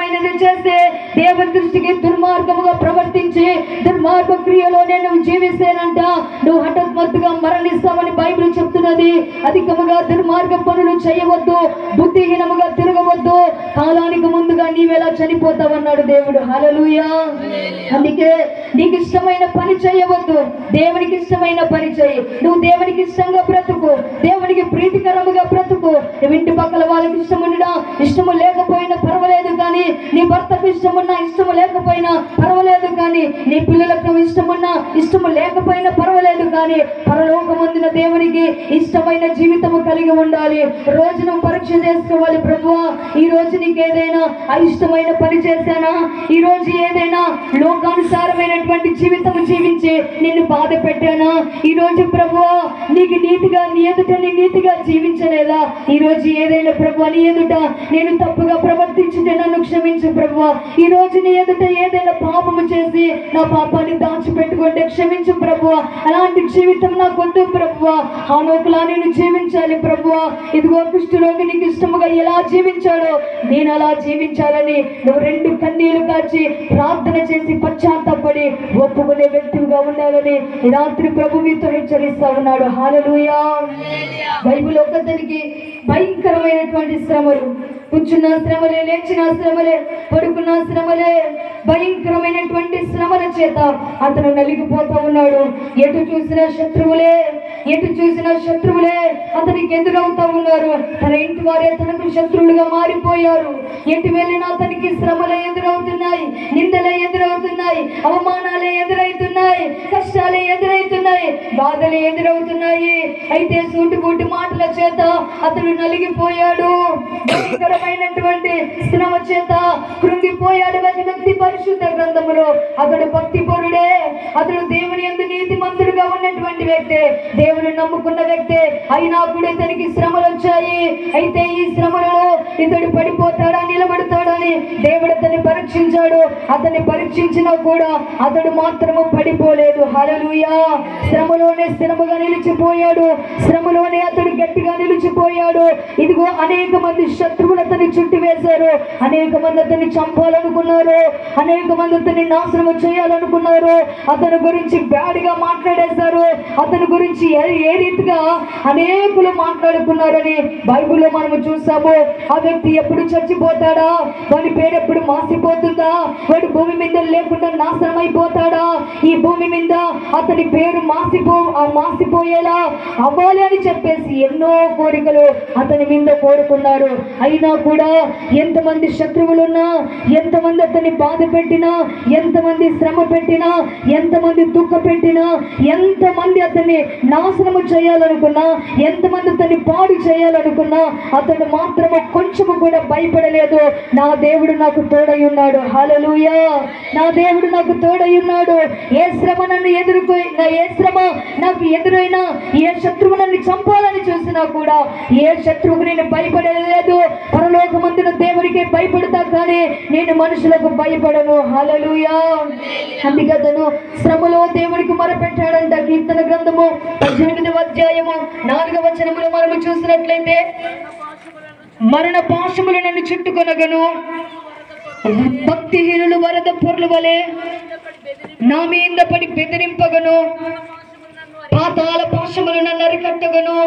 ఇష్టమైనది చేస్తే, దేవుని దృష్టికి దుర్మార్గముగా ప్రవర్తించి దుర్మార్గ క్రియలోనే నువ్వు జీవిస్తేనంట నువ్వు హఠాత్తుగా మరణిస్తావని బైబిల్ చెప్తున్నది. అధికముగా దుర్మార్గ పనులు చేయవద్దు, బుద్ధిహీనముగా తిరగవద్దు, కాలానికి ముందుగా నీవెలా చనిపోతావన్నాడు దేవుడు. హల్లెలూయా. అందుకే నీకు ఇష్టమైన పని చేయవద్దు, దేవునికి ఇష్టమైన పని చేయి. నువ్వు దేవునికి ఇష్టంగా బ్రతుకు, దేవునికి ప్రీతికరముగా బ్రతుకు. నువ్వు ఇంటి పక్కల వాళ్ళకి ఇష్టమున్నా ఇష్టము లేకపోయినా పర్వాలేదు, కానీ నీ భర్తకు ఇష్టమున్నా ఇష్టము లేకపోయినా పర్వాలేదు, కానీ నీ పిల్లలకు ఇష్టమున్నా ఇష్టము లేకపోయినా పర్వాలేదు, కానీ పరలోకమందున దేవునికి ఇష్టమైన జీవితము కలిగి ఉండాలి. రోజు నువ్వు పరీక్ష చేసుకోవాలి. ప్రభువా, ఈ రోజు నీకు ఏదైనా అయిష్టమైన పని చేశానా? ఈ రోజు ఏదైనా లోకానుసారమైనటువంటి జీవితము జీవించి నిన్ను బాధ పెట్టానా? ఈ రోజు ప్రభువా నీకు నీతిగా నీ ఎదుట నీతిగా జీవించలేదా? ఈ రోజు ఏదైనా ప్రభువా నీ ఎదుట నేను తప్పుగా ప్రవర్తించుంటే నన్ను క్షమించు ప్రభువా. ఈ రోజు నీ ఎదుట ఏదైనా పాపము చేసి నా పాపాన్ని దాచిపెట్టుకుంటే క్షమించు ప్రభువా. అలాంటి జీవితం నాకు వద్దు ప్రభువా. హానోకులా నేను జీవించాలి ప్రభువా. ఇదిగో కుష్ఠరోగి నీకు ఇష్టముగా ఎలా జీవించాడో నేను అలా జీవించాలని నువ్వు 2 కన్నీళ్లు కాచి ప్రార్థన చేసి పశ్చాత్తాపడి ఒప్పుకునే వ్యక్తిగా ఉండాలని ఈ రాత్రి ప్రభు మీతో హెచ్చరిస్తా ఉన్నాడు. హల్లెలూయా. బైబిల్ ఒకరికి భయంకరమైనటువంటి శ్రమలు, కూర్చున్న శ్రమలే, లేచిన శ్రమలే, పడుకున్న శ్రమలే, భయంకరమైనటువంటి శ్రమల చేత అతను నలిగిపోతా ఉన్నాడు. ఎటు చూసిన శత్రువులే, ఎటు చూసిన శత్రువులే అతనికి ఎదురవుతా ఉన్నారు. తన ఇంటి వారే తనకు శత్రువులుగా మారిపోయారు. ఎటు వెళ్ళినా అతనికి శ్రమలే ఎదురవుతున్నాయి, నిందలే ఎదురవుతున్నాయి, అవమానాలే ఎదురవుతున్నాయి, కష్టాలే ఎదురవుతున్నాయి, బాధలే ఎదురవుతున్నాయి. అయితే సూటిబూటి మాటల చేత అతను నలిగిపోయాడు. భయంకరమైనటువంటి శ్రమ చేత కృంగిపోయాడు. ఒక వ్యక్తి పరిశుద్ధ గ్రంథములో అతడు భక్తి పరుడే, అతడు దేవుని యందు నీతిమంతుడుగా ఉన్నటువంటి వ్యక్తే, దేవుని నమ్ముకున్న వ్యక్తే. అయినా కూడా ఇతనికి శ్రమలు వచ్చాయి. అయితే ఈ శ్రమలలో ఇతడు పడిపోతాడా నిలబడతాడని దేవుడు అతన్ని పరీక్షించాడు. అతన్ని పరీక్షించినా కూడా అతడు మాత్రము పడిపోలేదు. హల్లెలూయా. శ్రమలోనే స్థిరముగా నిలిచిపోయాడు. శ్రమలోనే అతడు గట్టిగా నిలిచిపోయాడు. ఇదిగో అనేక మంది శత్రువులు అతన్ని చుట్టి వేశారు. అనేక మంది అతన్ని చంపాలనుకున్నారు. అనేక మంది అతన్ని నాశనం చేయాలనుకున్నారు. అతని గురించి బ్యాడ్గా మాట్లాడేశారు. అతని గురించి ఏ రీతిగా అనేకులు మాట్లాడుకున్నారని బైబిల్లో మనము చూసాము. ఆ వ్యక్తి ఎప్పుడు చచ్చిపోతాడా? వాడి పేరు ఎప్పుడు మాసిపోతుందా? వాడు భూమి మీద లేకుండా నాశనం అయిపోతాడా? ఈ భూమి మీద అతని పేరు మాసిపోయేలా అవ్వాలి అని చెప్పేసి ఎన్నో కోరికలు అతని మీద కోరుకున్నారు. అయినా కూడా ఎంతమంది శత్రువులున్నా, ఎంతమంది అతన్ని బాధ పెట్టినా, ఎంతమంది శ్రమ పెట్టినా, ఎంతమంది దుఃఖ పెట్టినా, ఎంతమంది అతన్ని నాశనము చేయాలనుకున్నా, ఎంతమంది అతన్ని పాడు చేయాలనుకున్నా అతను మాత్రమే కొంచెము కూడా భయపడలేదు. నా దేవుడు నాకు తోడై ఉన్నాడు. హల్లెలూయా. నా దేవుడు నాకు తోడై ఉన్నాడు. ఏ శ్రమ నన్ను ఎదుర్కొన్నా, ఏ శ్రమ నాకు ఎదురైనా, ఏ శత్రువు నన్ను చంపాలని చూసినా కూడా ఏ శత్రువుకు నేను భయపడలేదు. పరలోకమందున దేవుడికి భయపడతా, కానీ నేను మనుషులకు భయపడను. హల్లెలూయా. అందుకే అతను శ్రమలో దేవుడికి మొరపెట్టాడంట. కీర్తన గ్రంథము 18వ అధ్యాయము 4వ వచనములో మనము చూసినట్లయితే, మరణ పాశములు నన్ను చుట్టుకొనగను, భక్తిహీనులు వరద పొర్ల వలె నా మీద పడి బెదిరింపగను, పాతాళ పాశములు నన్ను అరికట్టగను,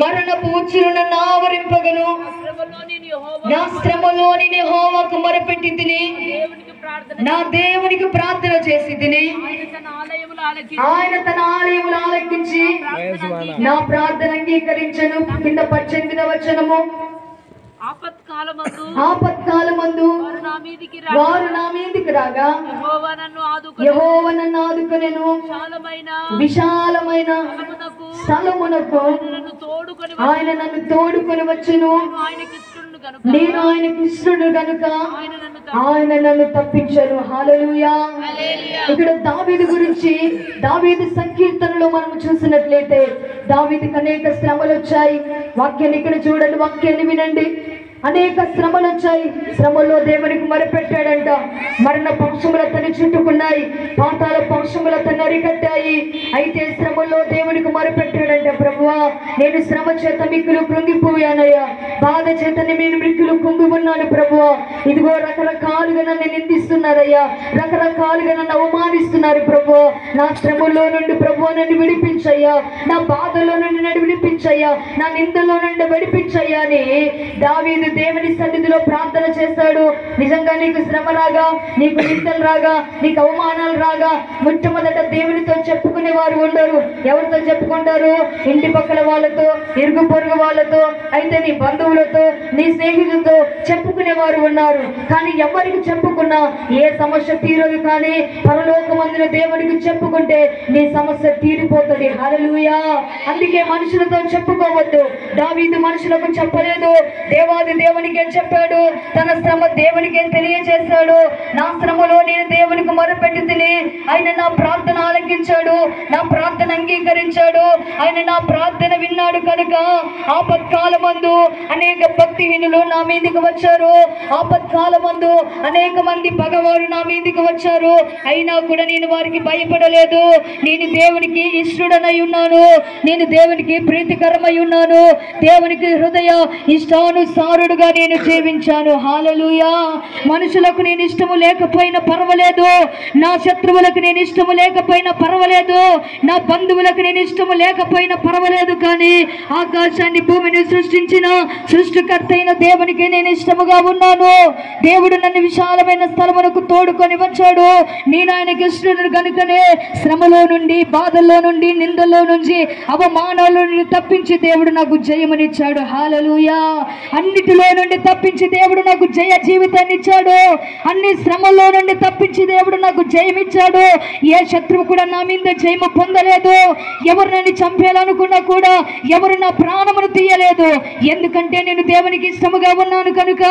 మరణపు ఉచ్చులు నన్ను ఆవరింపగను. నా శ్రమలోని యెహోవాకు మొరపెట్టి తిని, నా దేవునికి ప్రార్థన చేసి తిని, ఆయన తన ఆలయములు ఆలకించి నా ప్రార్థన అంగీకరించను. కింద 18వ వచనము, ఆపత్కాలమందు వారు నా మీదికి రాగా యెహోవా నన్ను ఆదుకొనెను. విశాలమైన స్థలమునకు ఆయన నన్ను తోడుకొని వచ్చును. నేను ఆయన కృష్ణుడు గనుక ఆయన నన్ను తప్పించను. హల్లెలూయా. ఇక్కడ దావీదు గురించి, దావీదు సంకీర్తనలో మనం చూసినట్లయితే దావీదుకి అనేక శ్రమలు వచ్చాయి. వాక్యాన్ని ఇక్కడ చూడండి, వాక్యాన్ని వినండి. అనేక శ్రమలు వచ్చాయి. శ్రమల్లో దేవునికి మొరపెట్టాడంట. మరణ పంశములు అతన్ని చుట్టుకున్నాయి, పాతాల పంశములు అతన్ని అరికట్టాయి. అయితే శ్రమల్లో దేవునికి మొరపెట్టాడంట, ప్రభువా నేను శ్రమ చేత మిక్కులు కృంగిపోయానయ్యా, బాధ చేత నేను మిక్కులు కుంగి ఉన్నాను ప్రభువా. ఇదిగో రకరకాలుగా నన్ను నిందిస్తున్నారయ్యా, రకరకాలుగా నన్ను అవమానిస్తున్నారు ప్రభువా. నా శ్రమల్లో నుండి ప్రభువా నన్ను విడిపించయ్యా, నా బాధలో నుండి నన్ను విడిపించయ్యా, నా నిందలో నుండి విడిపించయ్యా అని దావీదు దేవుని సన్నిధిలో ప్రార్థన చేస్తాడు. నిజంగా నీకు శ్రమ రాగా, నీకు నిందలు రాగా, నీకు అవమానాలు రాగా మొట్టమొదట దేవునితో చెప్పుకునే వారు ఉండరు. ఎవరితో చెప్పుకుంటారు? ఇంటి పక్కల వాళ్ళతో, ఇరుగు పొరుగు వాళ్ళతో, అయితే నీ బంధువులతో, నీ స్నేహితులతో చెప్పుకునే వారు ఉన్నారు. కానీ ఎవరికి చెప్పుకున్నా ఏ సమస్య తీరదు. కానీ పరలోకమందున దేవునికి చెప్పుకుంటే నీ సమస్య తీరిపోతుంది. హల్లెలూయా. అందుకే మనుషులతో చెప్పుకోవద్దు. దావీదు మనుషులకు చెప్పలేదు, దేవాది దేవునికే చెప్పాడు. తన శ్రమ దేవునికే తెలియజేశాడు. నా శ్రమలో నేను దేవునికి మొరపెట్టి తిని ఆయన నా ప్రార్థన ఆలకించాడు, నా ప్రార్థన అంగీకరించాడు, ఆయన నా ప్రార్థన విన్నాడు. కనుక ఆపత్కాలమందు అనేక భక్తిహీనులు నా మీదకి వచ్చారు, ఆపత్కాలమందు అనేక మంది పగవారు నా మీదకి వచ్చారు. అయినా కూడా నేను వారికి భయపడలేదు. నేను దేవునికి ఇష్టడనై ఉన్నాను, నేను దేవునికి ప్రీతికరమై ఉన్నాను, దేవునికి హృదయ ఇష్టానుసారుడుగా నేను జీవించాను. హల్లెలూయా. మనుషులకు నేను ఇష్టము లేకపోయినా పర్వాలేదు, నా శత్రువులకు నేను ఇష్టము లేకపోయినా పర్వాలేదు, నా బంధువులకు నేను ఇష్టము లేకపోయినా పర్వాలేదు, కానీ ఆకాశాన్ని భూమిని సృష్టించిన సృష్టికర్త అయిన దేవునికి నేను ఇష్టముగా ఉన్నాను. దేవుడు నన్ను విశాలమైన స్థలమునకు తోడుకొని వచ్చాడు. నేను ఆయనకి ఇష్టడు కనుకనే శ్రమలో నుండి, బాధల్లో నుండి, నిందల్లో నుంచి, అవమానాల నుండి తప్పించి దేవుడు నాకు జయమనిచ్చాడు. హల్లెలూయా. అన్నిటిలో నుండి తప్పించి దేవుడు నాకు జయ జీవితాన్ని ఇచ్చాడు. అన్ని శ్రమల్లో నుండి తప్పించి దేవుడు నాకు జయమిచ్చాడు. ఏ శత్రువు కూడా నా మీద జయము పొందలేదు. ఎవరు నన్ను చంపేయాలనుకున్నా కూడా ఎవరు నా ప్రాణమును తీయలేదు. ఎందుకంటే నేను దేవునికి ఇష్టముగా ఉన్నాను కనుక,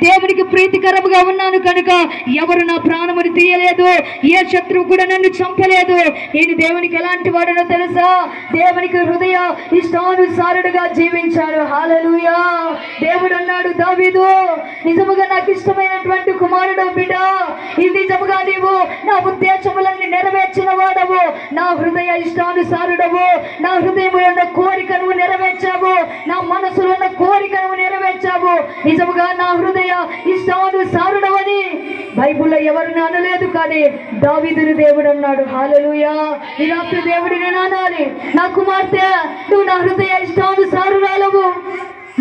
దేవునికి ప్రీతికరముగా ఉన్నాను కనుక ఎవరు నా ప్రాణమును తీయలేదు. ఏ శత్రువు కూడా నన్ను చంపలేదు. నేను దేవునికి ఎలాంటి వాడనో తెలుసా? దేవునికి హృదయ ఇష్టానుసారుడుగా జీవించాను. హల్లెలూయా. దేవుడు అన్నాడు, దావీదు నిజముగా నాకు ఇష్టమైనటువంటి కుమారుడు బిడ్డ, ఇది నిజముగా నీవు నా ఉద్దేశములన్నీ నెరవేర్చిన వాడవు, నా హృదయ ఇష్టానుసారుడవు, నా హృదయంలో ఉన్న కోరికను నెరవేర్చావు, నా మనసులో ఉన్న కోరికను నెరవేర్చావు. నిజముగా నా హృదయ ఇష్టానుసారుడవని బైబిల్లో ఎవరిని అనలేదు, కానీ దావీదుని దేవుడు అన్నాడు. హల్లెలూయా. ఈ రాత్రి దేవుడు నేను అనాలి, నా కుమార్తె నువ్వు నా హృదయ ఇష్టానుసారురాలవు,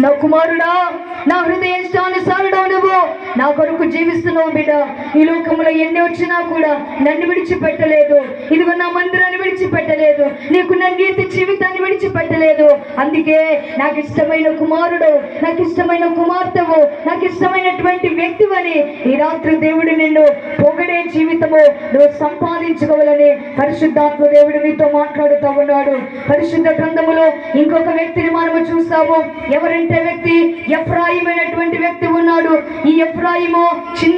నా కుమారుడా నా హృదయ ఇష్టానుసారుడవు, నువ్వు నా కొరకు జీవిస్తున్నావు బిడ్డ. ఈ లోకంలో ఎన్ని వచ్చినా కూడా నన్ను విడిచిపెట్టలేదు. ఇదిగో నా మందిరాన్ని విడిచిపెట్టలేదు, నీకు నా నీతి జీవితాన్ని విడిచిపెట్టలేదు. అందుకే నాకు ఇష్టమైన కుమారుడు, నాకు ఇష్టమైన కుమార్తెవు, నాకు ఇష్టమైనటువంటి వ్యక్తివని ఈ రాత్రి దేవుడు నిన్ను పొగడే జీవితము నువ్వు సంపాదించుకోవాలని పరిశుద్ధాత్మ దేవుడు నీతో మాట్లాడుతూ ఉన్నాడు. పరిశుద్ధ గ్రంథములో ఇంకొక వ్యక్తిని మనము చూస్తాము. ఎవరంటే వ్యక్తి ఎఫ్రాయిమైనటువంటి వ్యక్తి ఉన్నాడు. ఈ ఎఫ్రాయిము చిన్న